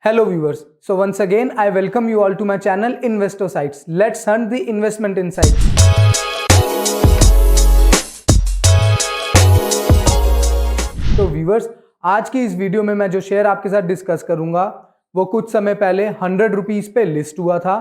Hello viewers. So once again I welcome you all to my channel Investor Sites. Let's hunt the investment insights. तो viewers, आज की इस video में मैं जो शेयर आपके साथ डिस्कस करूंगा वो कुछ समय पहले 100 रुपीज पे लिस्ट हुआ था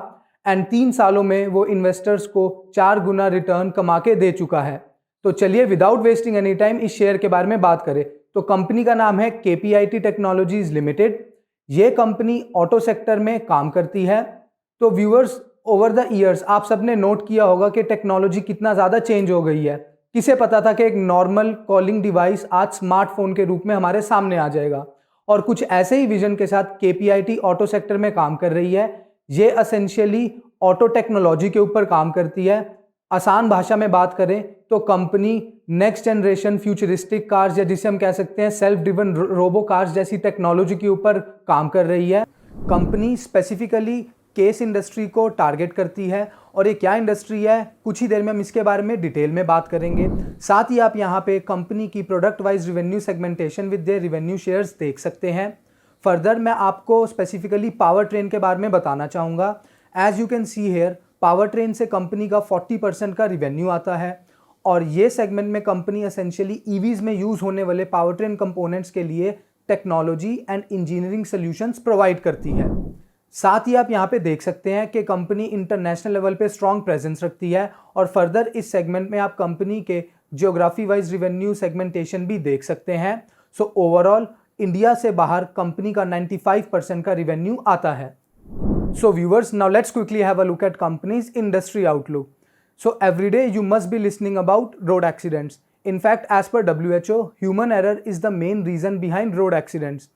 एंड 3 सालों में वो इन्वेस्टर्स को 4 गुना रिटर्न कमा के दे चुका है। तो चलिए विदाउट वेस्टिंग एनी टाइम इस शेयर के बारे में बात करें। तो कंपनी का नाम है KPIT टेक्नोलॉजीज लिमिटेड। ये कंपनी ऑटो सेक्टर में काम करती है। तो व्यूअर्स, ओवर द ईयर्स आप सबने नोट किया होगा कि टेक्नोलॉजी कितना ज़्यादा चेंज हो गई है। किसे पता था कि एक नॉर्मल कॉलिंग डिवाइस आज स्मार्टफोन के रूप में हमारे सामने आ जाएगा। और कुछ ऐसे ही विजन के साथ KPIT ऑटो सेक्टर में काम कर रही है। ये एसेंशियली ऑटो टेक्नोलॉजी के ऊपर काम करती है। आसान भाषा में बात करें तो company next generation futuristic cars या जिसे हम कह सकते हैं सेल्फ ड्रिवन रोबो कार्स जैसी टेक्नोलॉजी के ऊपर काम कर रही है। कंपनी स्पेसिफिकली केस इंडस्ट्री को टारगेट करती है और ये क्या इंडस्ट्री है कुछ ही देर में हम इसके बारे में डिटेल में बात करेंगे। साथ ही आप यहाँ पे कंपनी की product wise revenue segmentation with their revenue shares देख सकते हैं। फर्दर मैं आपको स्पेसिफिकली पावर ट्रेन के बारे में बताना चाहूँगा। As you can see here, power train से कंपनी का 40% का रिवेन्यू आता है और ये सेगमेंट में कंपनी एसेंशियली ईवीज में यूज होने वाले पावर ट्रेन कंपोनेंट्स के लिए technology and engineering solutions provide करती है। साथ ही आप यहाँ पे देख सकते हैं कि कंपनी इंटरनेशनल लेवल पे स्ट्रॉन्ग प्रेजेंस रखती है और फर्दर इस सेगमेंट में आप कंपनी के जियोग्राफी वाइज रिवेन्यू सेगमेंटेशन भी देख सकते हैं। सो ओवरऑल इंडिया से बाहर कंपनी का 95% का रिवेन्यू आता है। So viewers, now let's quickly have a look at company's industry outlook. So every day you must be listening about road accidents. In fact, as per WHO, human error is the main reason behind road accidents.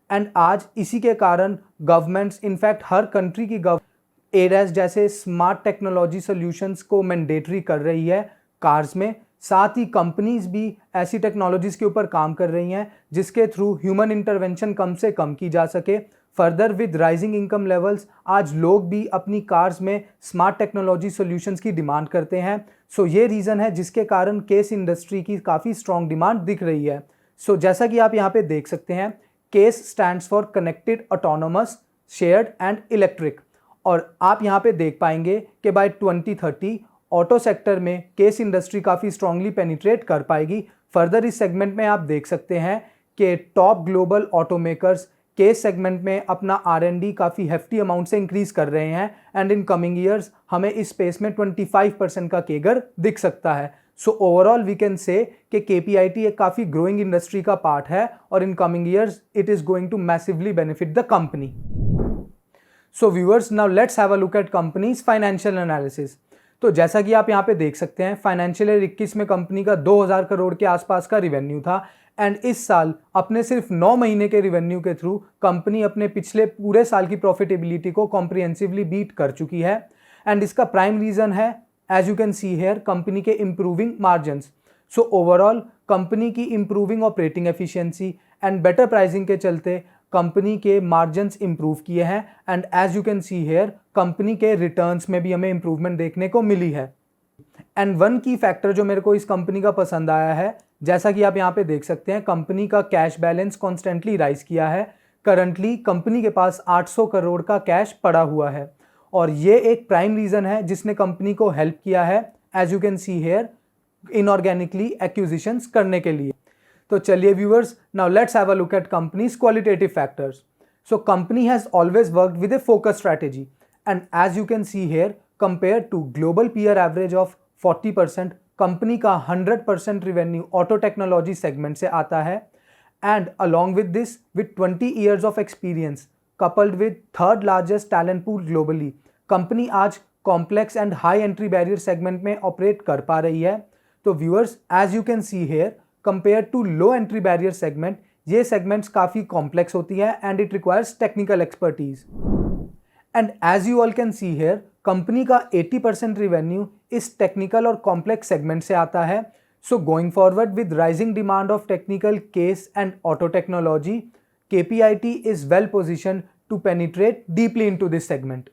And आज इसी के कारण governments, in fact हर country की ADAS जैसे smart technology solutions को mandatory कर रही है कार्स में। साथ ही कंपनीज भी ऐसी टेक्नोलॉजीज के ऊपर काम कर रही हैं जिसके थ्रू ह्यूमन इंटरवेंशन कम से कम की जा सके। Further with rising income levels आज लोग भी अपनी कार्स में स्मार्ट टेक्नोलॉजी सॉल्यूशंस की डिमांड करते हैं। सो ये रीज़न है जिसके कारण केस इंडस्ट्री की काफ़ी स्ट्रॉन्ग डिमांड दिख रही है। सो जैसा कि आप यहाँ पे देख सकते हैं, case stands for connected autonomous shared and electric. और आप यहाँ पे देख पाएंगे कि बाय 2030 ऑटो सेक्टर में केस इंडस्ट्री काफ़ी स्ट्रांगली पेनिट्रेट कर पाएगी। फर्दर इस सेगमेंट में आप देख सकते हैं कि top global auto makers case segment में अपना R&D काफ़ी हेफ्टी अमाउंट से इंक्रीज कर रहे हैं एंड इन कमिंग ईयर्स हमें इस स्पेस में 25% का केगर दिख सकता है। So overall we can say कि KPIT एक काफ़ी ग्रोइंग इंडस्ट्री का पार्ट है और in coming years it is going to massively benefit the company. So viewers, now let's have a look at company's financial analysis. तो जैसा कि आप यहाँ पे देख सकते हैं, फाइनेंशियल ईयर 21 में कंपनी का 2000 करोड़ के आसपास का रिवेन्यू था एंड इस साल अपने सिर्फ 9 महीने के रिवेन्यू के थ्रू कंपनी अपने पिछले पूरे साल की प्रॉफिटेबिलिटी को कॉम्प्रिहेंसिवली बीट कर चुकी है। एंड इसका प्राइम रीज़न है, as you can see here, company के improving margins. So overall company की improving operating efficiency and better pricing के चलते कंपनी के मार्जिन्स इंप्रूव किए हैं and as you can see here company के रिटर्न्स में भी हमें इंप्रूवमेंट देखने को मिली है। एंड वन की फैक्टर जो मेरे को इस कंपनी का पसंद आया है, जैसा कि आप यहाँ पे देख सकते हैं, कंपनी का कैश बैलेंस कॉन्स्टेंटली राइज किया है। करंटली कंपनी के पास 800 करोड़ का कैश पड़ा हुआ है और ये एक प्राइम रीज़न है जिसने कंपनी को हेल्प किया है, as you can see here, inorganically acquisitions करने के लिए। तो चलिए viewers, now let's have a look at company's qualitative factors. So company has always worked with a focus strategy and as you can see here, compare to global peer average of 40%, company का 100% revenue auto technology segment से आता है। And along with this, with 20 years of experience coupled with third largest talent pool globally, company आज complex and high entry barrier segment में operate कर पा रही है। तो viewers, as you can see here, compare to low entry barrier segment, ये segments काफ़ी complex होती है and it requires technical expertise. And as you all can see here, company का 80% रिवेन्यू इस टेक्निकल और कॉम्प्लेक्स सेगमेंट से आता है। So going forward with rising demand of technical case and auto technology, KPIT is well position to penetrate deeply into this segment.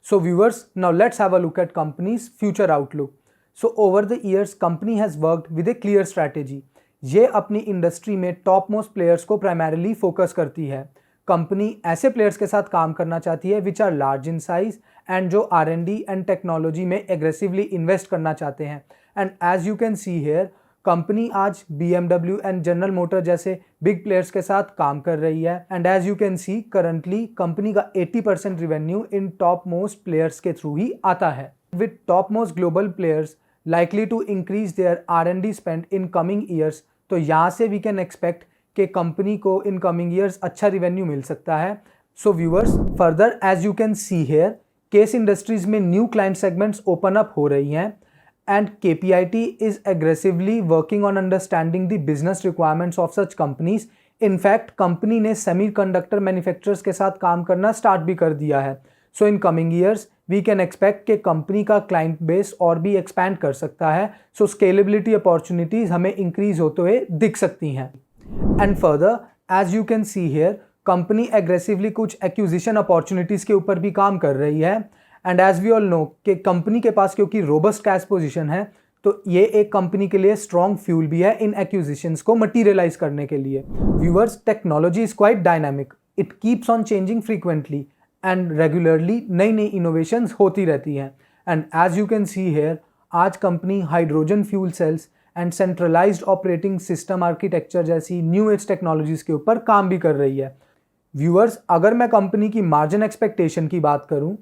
So viewers, now let's have a look at company's future outlook. So over the years company has worked with a clear strategy. ये अपनी industry में top most players को primarily focus करती है। Company ऐसे players के साथ काम करना चाहती है which are large in size and जो R&D एंड टेक्नोलॉजी में एग्रेसिवली इन्वेस्ट करना चाहते हैं। And as you can see here, company आज BMW एंड जनरल मोटर जैसे बिग प्लेयर्स के साथ काम कर रही है। And as you can see currently company का 80% revenue in top most players के थ्रू ही आता है। With top most global players likely to increase their R&D spend in coming years, तो यहाँ से we can expect कि कंपनी को in coming years अच्छा revenue मिल सकता है। So viewers, further as you can see here, case industries में new client segments open up हो रही हैं and KPIT is aggressively working on understanding the business requirements of such companies. In fact company ने semiconductor manufacturers के साथ काम करना start भी कर दिया है। So in coming years we can expect कि कंपनी का क्लाइंट बेस और भी एक्सपैंड कर सकता है। सो स्केलेबिलिटी अपॉर्चुनिटीज हमें इंक्रीज होते हुए दिख सकती हैं। And further as you can see here, company aggressively कुछ एक्विजिशन अपॉर्चुनिटीज के ऊपर भी काम कर रही है। And as we all no कि कंपनी के पास क्योंकि रोबस्ट कैश पोजीशन है, तो ये एक कंपनी के लिए स्ट्रॉन्ग फ्यूल भी है इन एक्विजिशंस को मटीरियलाइज करने के लिए। Viewers, technology is quite dynamic, it keeps on changing frequently and regularly नई नई इनोवेशंस होती रहती हैं। And as you can see here, आज company hydrogen fuel cells and centralised operating system architecture जैसी न्यू एज टेक्नोलॉजीज के ऊपर काम भी कर रही है। व्यूअर्स, अगर मैं कंपनी की मार्जिन एक्सपेक्टेशन की बात करूं,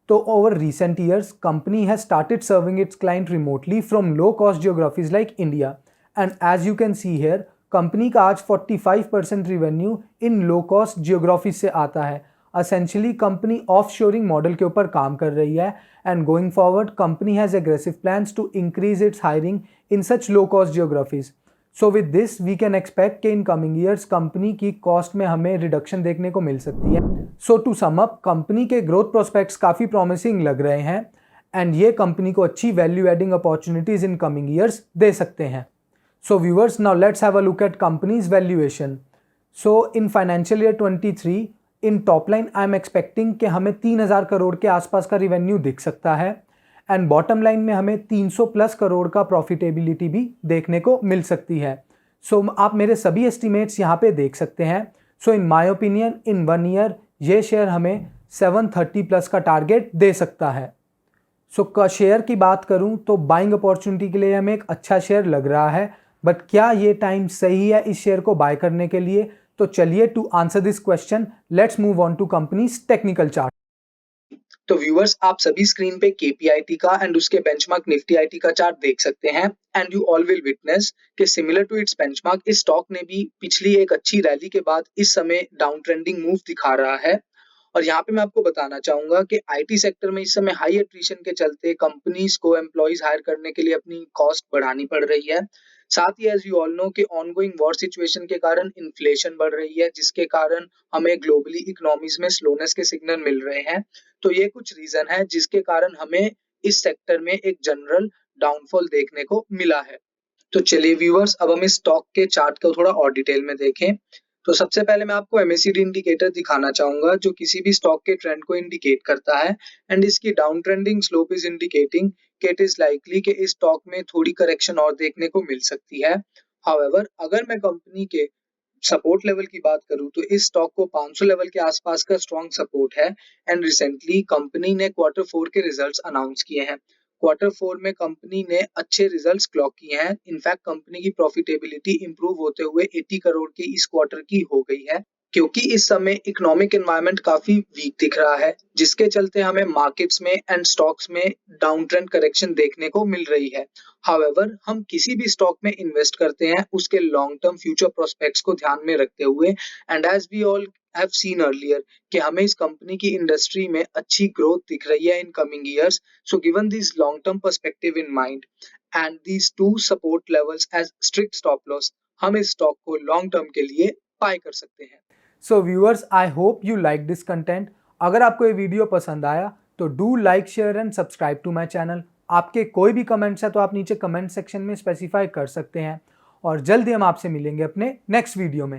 तो over recent years, company has started serving its client remotely from low-cost geographies like India. And as you can see here, company का आज 45% revenue इन low-cost geographies से आता है। Essentially, कंपनी offshoring मॉडल के ऊपर काम कर रही है and going forward, company has aggressive plans to increase its hiring in such low-cost geographies. So with this we can expect कि इन कमिंग ईयर्स कंपनी की कॉस्ट में हमें रिडक्शन देखने को मिल सकती है। So to sum up, company के ग्रोथ प्रोस्पेक्ट्स काफ़ी प्रॉमिसिंग लग रहे हैं एंड ये कंपनी को अच्छी value adding opportunities in coming years दे सकते हैं। So viewers, now let's have a look at company's valuation. So in financial year 23 in top line I am expecting कि हमें 3000 करोड़ के आसपास का रिवेन्यू दिख सकता है एंड बॉटम लाइन में हमें 300 प्लस करोड़ का प्रॉफिटेबिलिटी भी देखने को मिल सकती है। सो आप मेरे सभी एस्टिमेट्स यहाँ पे देख सकते हैं। So in my opinion, in 1 year ये शेयर हमें 730 प्लस का टारगेट दे सकता है। सो शेयर की बात करूँ तो बाइंग अपॉर्चुनिटी के लिए हमें एक अच्छा शेयर लग रहा है, बट क्या ये टाइम सही है इस शेयर को बाय करने के लिए? तो चलिए, to answer this question let's move on to company's technical chart. तो व्यूअर्स, आप सभी स्क्रीन पे KPIT का एंड उसके बेंचमार्क निफ्टी IT का चार्ट देख सकते हैं and you all will witness कि सिमिलर टू इट्स बेंचमार्क, इस स्टॉक ने भी पिछली एक अच्छी रैली के बाद इस समय डाउन ट्रेंडिंग मूव दिखा रहा है। और यहाँ पे मैं आपको बताना चाहूंगा कि IT सेक्टर में इस समय हाई एट्रिशन के चलते कंपनीज को एम्प्लॉइज हायर करने के लिए अपनी कॉस्ट बढ़ानी पड़ रही है। साथ ही एज यू ऑल नो कि ऑनगोइंग वॉर सिचुएशन के कारण इन्फ्लेशन बढ़ रही है, जिसके कारण हमें ग्लोबली इकोनॉमीज में स्लोनेस के सिग्नल मिल रहे हैं। तो ये कुछ रीजन है जिसके कारण हमें इस सेक्टर में एक जनरल डाउनफॉल देखने को मिला है। तो चलिए व्यूअर्स, अब हम इस स्टॉक के चार्ट को थोड़ा और डिटेल में देखें। तो सबसे पहले मैं आपको MACD इंडिकेटर दिखाना चाहूंगा, जो किसी भी स्टॉक के ट्रेंड को इंडिकेट करता है एंड इसकी down trending slope is indicating कि इट इज लाइकली कि इस स्टॉक में थोड़ी करेक्शन और देखने को मिल सकती है। हाउएवर, अगर मैं कंपनी के सपोर्ट लेवल की बात करूं तो इस स्टॉक को 500 लेवल के आसपास का स्ट्रॉन्ग सपोर्ट है एंड रिसेंटली कंपनी ने Q4 के रिजल्ट्स अनाउंस किए हैं। Q4 में कंपनी ने अच्छे रिजल्ट्स क्लॉक किए हैं। इनफैक्ट कंपनी की प्रॉफिटेबिलिटी इंप्रूव होते हुए 80 करोड़ की इस क्वार्टर की हो गई है, क्योंकि इस समय इकोनॉमिक एनवायरनमेंट काफी वीक दिख रहा है, जिसके चलते हमें मार्केट्स में एंड स्टॉक्स में डाउन ट्रेंड करेक्शन देखने को मिल रही है। हाउएवर, हम किसी भी स्टॉक में इन्वेस्ट करते हैं उसके लॉन्ग टर्म फ्यूचर प्रोस्पेक्ट्स को ध्यान में रखते हुए and as we all have seen earlier कि हमें इस कंपनी की इंडस्ट्री में अच्छी ग्रोथ दिख रही है in coming years. So given this long term perspective in mind and these two support levels as strict stop loss, हम इस स्टॉक को लॉन्ग टर्म के लिए बाय कर सकते हैं। So viewers, I hope you like this content. अगर आपको ये वीडियो पसंद आया तो do like, share and subscribe to my channel. आपके कोई भी कमेंट्स है तो आप नीचे कमेंट सेक्शन में स्पेसिफाई कर सकते हैं और जल्दी हम आपसे मिलेंगे अपने नेक्स्ट वीडियो में।